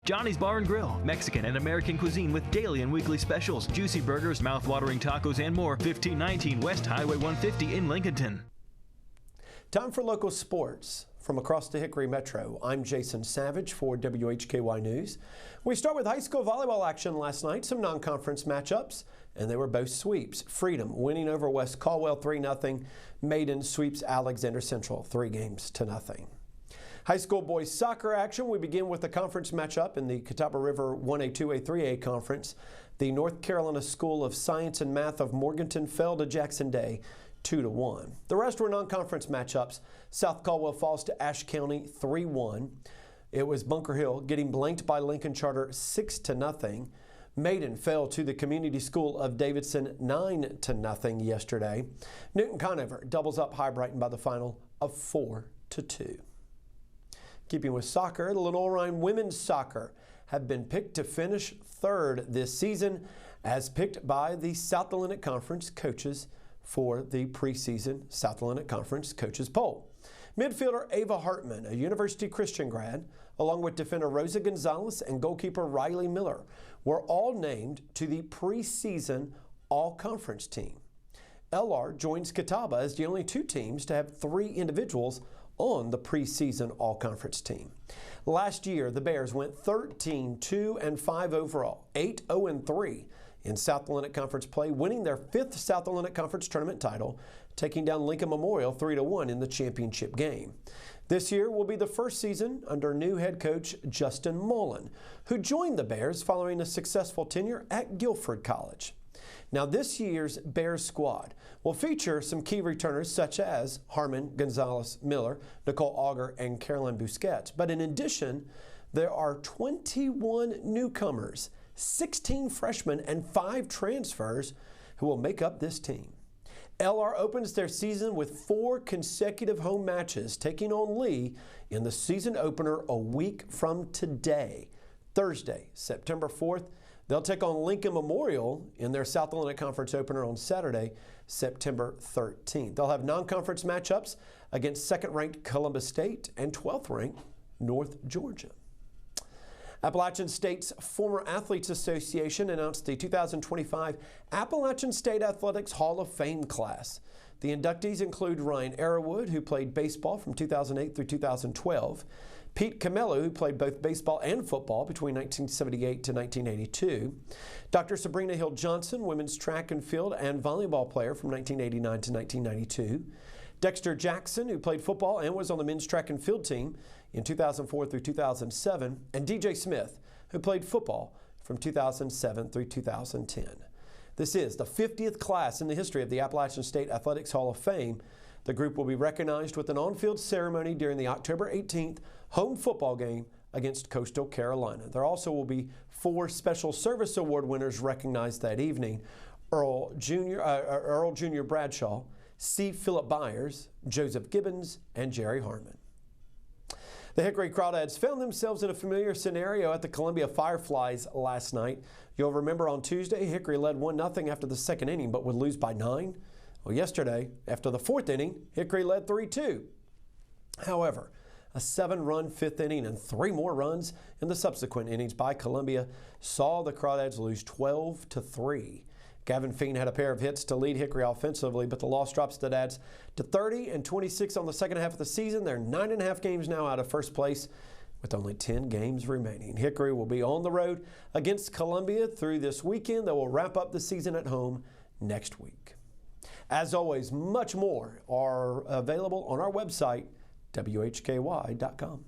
Johnny's Bar and Grill, Mexican and American cuisine with daily and weekly specials, juicy burgers, mouth-watering tacos, and more. 1519 West Highway 150 in Lincolnton. Time for local sports. From across the Hickory Metro, I'm Jason Savage for WHKY News. We start with high school volleyball action last night, some non-conference matchups, and they were both sweeps. Freedom winning over West Caldwell 3-0. Maiden sweeps Alexander Central 3-0. High school boys soccer action. We begin with the conference matchup in the Catawba River 1A, 2A, 3A conference. The North Carolina School of Science and Math of Morganton fell to Jackson Day 2-1. The rest were non-conference matchups. South Caldwell falls to Ashe County 3-1. It was Bunker Hill getting blanked by Lincoln Charter 6-0. Maiden fell to the Community School of Davidson 9-0 yesterday. Newton Conover doubles up High Brighton by the final of 4-2. Keeping with soccer, the Lenoir-Rhyne women's soccer have been picked to finish third this season as picked by the South Atlantic Conference coaches for the preseason South Atlantic Conference coaches poll. Midfielder Ava Hartman, a University Christian grad, along with defender Rosa Gonzalez and goalkeeper Riley Miller, were all named to the preseason all-conference team. LR joins Catawba as the only two teams to have three individuals on the preseason all-conference team. Last year, the Bears went 13-2-5 overall, 8-0-3 in South Atlantic Conference play, winning their fifth South Atlantic Conference tournament title, taking down Lincoln Memorial 3-1 in the championship game. This year will be the first season under new head coach Justin Mullen, who joined the Bears following a successful tenure at Guilford College. Now, this year's Bears squad will feature some key returners such as Harmon, Gonzalez, Miller, Nicole Auger, and Caroline Busquets. But in addition, there are 21 newcomers, 16 freshmen, and 5 transfers who will make up this team. LR opens their season with 4 consecutive home matches, taking on Lee in the season opener a week from today, Thursday, September 4th. They'll take on Lincoln Memorial in their South Atlantic Conference opener on Saturday, September 13th. They'll have non-conference matchups against second-ranked Columbus State and 12th-ranked North Georgia. Appalachian State's Former Athletes Association announced the 2025 Appalachian State Athletics Hall of Fame class. The inductees include Ryan Arrowwood, who played baseball from 2008 through 2012, Pete Camello, who played both baseball and football between 1978 to 1982, Dr. Sabrina Hill Johnson, women's track and field and volleyball player from 1989 to 1992, Dexter Jackson, who played football and was on the men's track and field team in 2004 through 2007, and DJ Smith, who played football from 2007 through 2010. This is the 50th class in the history of the Appalachian State Athletics Hall of Fame. The group will be recognized with an on-field ceremony during the October 18th home football game against Coastal Carolina. There also will be 4 Special Service Award winners recognized that evening: Earl Jr. Bradshaw, C. Philip Byers, Joseph Gibbons, and Jerry Harmon. The Hickory Crawdads found themselves in a familiar scenario at the Columbia Fireflies last night. You'll remember on Tuesday, Hickory led 1-0 after the second inning, but would lose by 9. Well, yesterday, after the 4th inning, Hickory led 3-2. However, a 7-run 5th inning and 3 more runs in the subsequent innings by Columbia saw the Crawdads lose 12-3. Gavin Feen had a pair of hits to lead Hickory offensively, but the loss drops the Dads to 30-26 on the second half of the season. They're 9.5 games now out of first place with only 10 games remaining. Hickory will be on the road against Columbia through this weekend. They will wrap up the season at home next week. As always, much more are available on our website, WHKY.com.